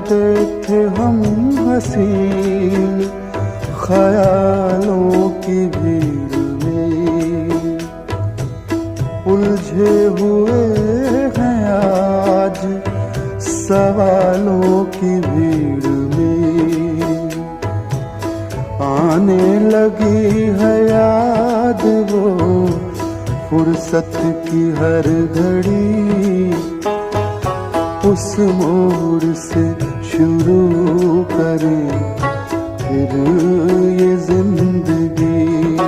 चलते थे हम हसीन ख्यालों की भीड़ में, उलझे हुए हैं आज सवालों की भीड़ में। आने लगी है याद वो फुर्सत की हर घड़ी, उस मोड़ से शुरू करें फिर ये जिंदगी।